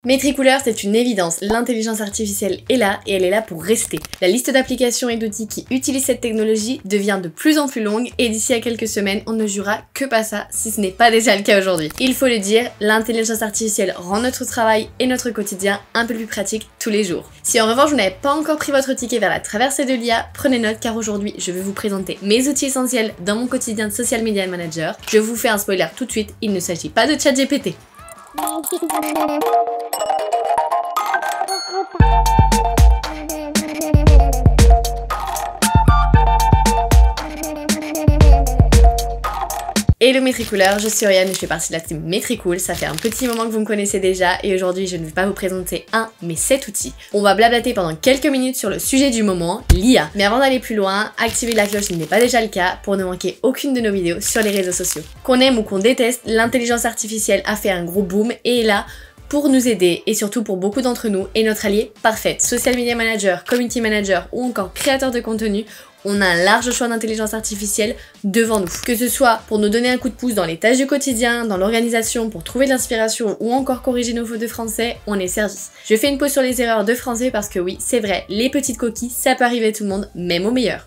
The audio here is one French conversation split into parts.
Metricool, c'est une évidence, l'intelligence artificielle est là et elle est là pour rester. La liste d'applications et d'outils qui utilisent cette technologie devient de plus en plus longue et d'ici à quelques semaines, on ne jouera que pas ça si ce n'est pas déjà le cas aujourd'hui. Il faut le dire, l'intelligence artificielle rend notre travail et notre quotidien un peu plus pratique tous les jours. Si en revanche vous n'avez pas encore pris votre ticket vers la traversée de l'IA, prenez note car aujourd'hui je vais vous présenter mes outils essentiels dans mon quotidien de Social Media Manager. Je vous fais un spoiler tout de suite, il ne s'agit pas de ChatGPT. Hello Metricool, je suis Oriane et je fais partie de la team Metricool. Ça fait un petit moment que vous me connaissez déjà et aujourd'hui je ne vais pas vous présenter un mais 7 outils. On va blablater pendant quelques minutes sur le sujet du moment, l'IA. Mais avant d'aller plus loin, activez la cloche s'il n'est pas déjà le cas pour ne manquer aucune de nos vidéos sur les réseaux sociaux. Qu'on aime ou qu'on déteste, l'intelligence artificielle a fait un gros boom et est là pour nous aider et surtout pour beaucoup d'entre nous est notre allié parfaite. Social Media Manager, Community Manager ou encore créateur de contenu, on a un large choix d'intelligence artificielle devant nous. Que ce soit pour nous donner un coup de pouce dans les tâches du quotidien, dans l'organisation, pour trouver de l'inspiration ou encore corriger nos fautes de français, on est servi. Je fais une pause sur les erreurs de français parce que oui, c'est vrai, les petites coquilles, ça peut arriver à tout le monde, même au meilleur.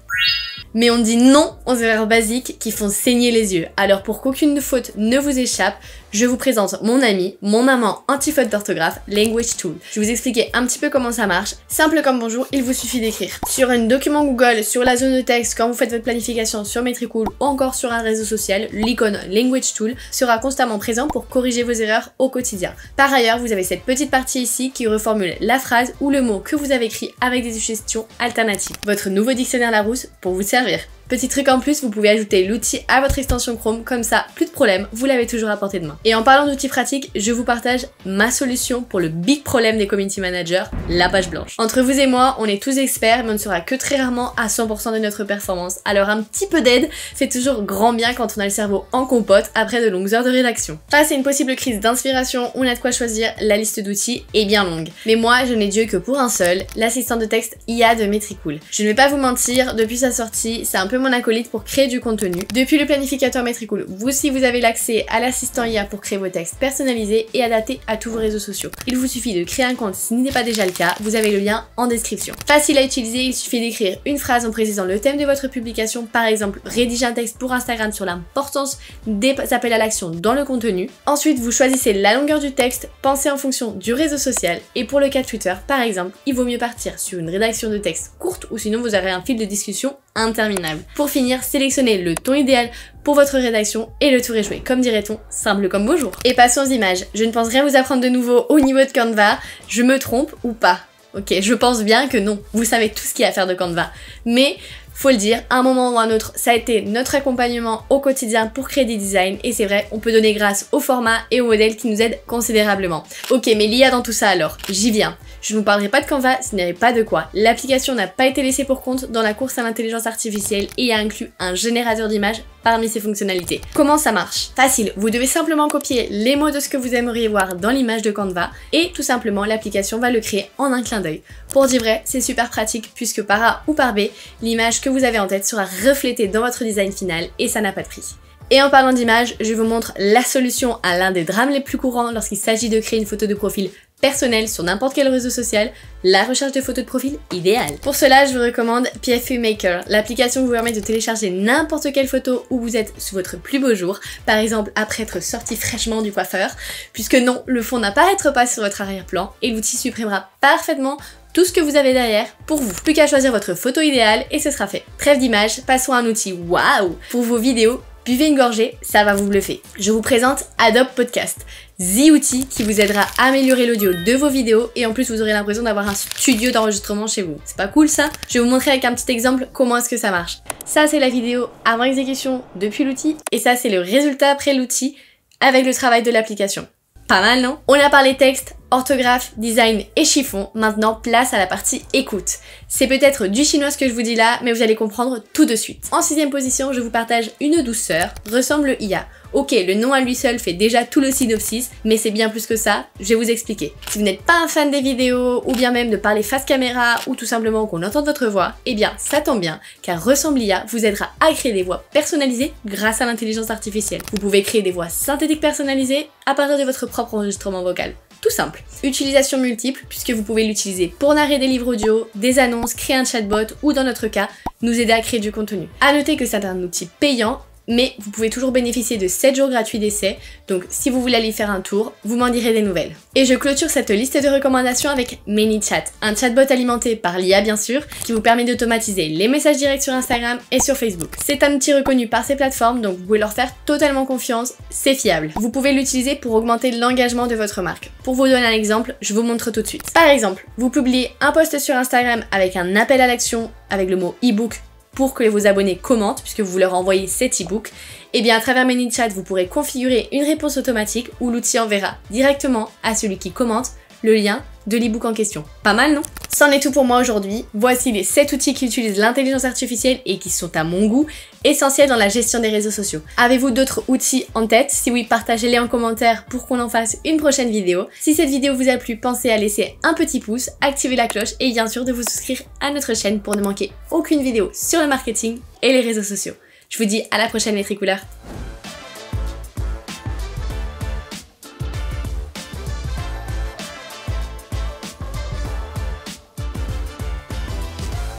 Mais on dit non aux erreurs basiques qui font saigner les yeux. Alors pour qu'aucune faute ne vous échappe, je vous présente mon ami, mon amant anti-faute d'orthographe, Language Tool. Je vais vous expliquer un petit peu comment ça marche. Simple comme bonjour, il vous suffit d'écrire sur un document Google, sur la zone de texte, quand vous faites votre planification sur Metricool ou encore sur un réseau social, l'icône Language Tool sera constamment présent pour corriger vos erreurs au quotidien. Par ailleurs, vous avez cette petite partie ici qui reformule la phrase ou le mot que vous avez écrit avec des suggestions alternatives. Votre nouveau dictionnaire Larousse pour vous servir. Petit truc en plus, vous pouvez ajouter l'outil à votre extension Chrome, comme ça, plus de problème, vous l'avez toujours à portée de main. Et en parlant d'outils pratiques, je vous partage ma solution pour le big problème des community managers, la page blanche. Entre vous et moi, on est tous experts, mais on ne sera que très rarement à 100% de notre performance. Alors un petit peu d'aide fait toujours grand bien quand on a le cerveau en compote après de longues heures de rédaction. Face à une possible crise d'inspiration, on a de quoi choisir, la liste d'outils est bien longue. Mais moi, je n'ai Dieu que pour un seul, l'assistant de texte IA de Metricool. Je ne vais pas vous mentir, depuis sa sortie, c'est un peu mon acolyte pour créer du contenu. Depuis le planificateur Metricool, vous aussi vous avez l'accès à l'assistant IA pour créer vos textes personnalisés et adaptés à tous vos réseaux sociaux. Il vous suffit de créer un compte si ce n'est pas déjà le cas, vous avez le lien en description. Facile à utiliser, il suffit d'écrire une phrase en précisant le thème de votre publication, par exemple rédiger un texte pour Instagram sur l'importance des appels à l'action dans le contenu. Ensuite, vous choisissez la longueur du texte, pensez en fonction du réseau social et pour le cas de Twitter, par exemple, il vaut mieux partir sur une rédaction de texte courte ou sinon vous aurez un fil de discussion interminable. Pour finir, sélectionnez le ton idéal pour votre rédaction et le tour est joué. Comme dirait-on, simple comme bonjour. Et passons aux images. Je ne pense rien vous apprendre de nouveau au niveau de Canva. Je me trompe ou pas? Ok, je pense bien que non. Vous savez tout ce qu'il y a à faire de Canva. Mais faut le dire, à un moment ou à un autre, ça a été notre accompagnement au quotidien pour créer des designs et c'est vrai, on peut donner grâce au format et au modèle qui nous aident considérablement. Ok, mais l'IA dans tout ça alors, j'y viens. Je ne vous parlerai pas de Canva s'il n'y avait pas de quoi. L'application n'a pas été laissée pour compte dans la course à l'intelligence artificielle et a inclus un générateur d'images parmi ses fonctionnalités. Comment ça marche? Facile, vous devez simplement copier les mots de ce que vous aimeriez voir dans l'image de Canva et tout simplement l'application va le créer en un clin d'œil. Pour dire vrai, c'est super pratique puisque par A ou par B, l'image que vous avez en tête sera reflétée dans votre design final et ça n'a pas de prix. Et en parlant d'image, je vous montre la solution à l'un des drames les plus courants lorsqu'il s'agit de créer une photo de profil personnel sur n'importe quel réseau social, la recherche de photos de profil idéale. Pour cela, je vous recommande PFU Maker, l'application vous permet de télécharger n'importe quelle photo où vous êtes sous votre plus beau jour, par exemple après être sorti fraîchement du coiffeur, puisque non, le fond n'apparaîtra pas sur votre arrière-plan et l'outil supprimera parfaitement tout ce que vous avez derrière pour vous. Plus qu'à choisir votre photo idéale et ce sera fait. Trêve d'image, passons à un outil waouh pour vos vidéos. Buvez une gorgée, ça va vous bluffer. Je vous présente Adobe Podcast, the outil qui vous aidera à améliorer l'audio de vos vidéos et en plus vous aurez l'impression d'avoir un studio d'enregistrement chez vous. C'est pas cool ça? Je vais vous montrer avec un petit exemple comment est-ce que ça marche. Ça c'est la vidéo avant exécution depuis l'outil et ça c'est le résultat après l'outil avec le travail de l'application. Pas mal non? On a parlé texte, orthographe, design et chiffon, maintenant place à la partie écoute. C'est peut-être du chinois ce que je vous dis là, mais vous allez comprendre tout de suite. En 6ème position, je vous partage une douceur, ressemble IA. Ok, le nom à lui seul fait déjà tout le synopsis, mais c'est bien plus que ça, je vais vous expliquer. Si vous n'êtes pas un fan des vidéos, ou bien même de parler face caméra, ou tout simplement qu'on entende votre voix, eh bien ça tombe bien, car Ressemble IA vous aidera à créer des voix personnalisées grâce à l'intelligence artificielle. Vous pouvez créer des voix synthétiques personnalisées à partir de votre propre enregistrement vocal. tout simple. Utilisation multiple, puisque vous pouvez l'utiliser pour narrer des livres audio, des annonces, créer un chatbot ou dans notre cas, nous aider à créer du contenu. À noter que c'est un outil payant, mais vous pouvez toujours bénéficier de 7 jours gratuits d'essai, donc si vous voulez aller faire un tour, vous m'en direz des nouvelles. Et je clôture cette liste de recommandations avec ManyChat, un chatbot alimenté par l'IA bien sûr, qui vous permet d'automatiser les messages directs sur Instagram et sur Facebook. C'est un outil reconnu par ces plateformes, donc vous pouvez leur faire totalement confiance, c'est fiable. Vous pouvez l'utiliser pour augmenter l'engagement de votre marque. Pour vous donner un exemple, je vous montre tout de suite. Par exemple, vous publiez un post sur Instagram avec un appel à l'action avec le mot e-book pour que vos abonnés commentent, puisque vous leur envoyez cet e-book, et bien à travers ManyChat, vous pourrez configurer une réponse automatique où l'outil enverra directement à celui qui commente le lien de l'e-book en question. Pas mal, non? C'en est tout pour moi aujourd'hui. Voici les 7 outils qui utilisent l'intelligence artificielle et qui sont à mon goût essentiels dans la gestion des réseaux sociaux. Avez-vous d'autres outils en tête? Si oui, partagez-les en commentaire pour qu'on en fasse une prochaine vidéo. Si cette vidéo vous a plu, pensez à laisser un petit pouce, activer la cloche et bien sûr de vous souscrire à notre chaîne pour ne manquer aucune vidéo sur le marketing et les réseaux sociaux. Je vous dis à la prochaine, les tricouleurs.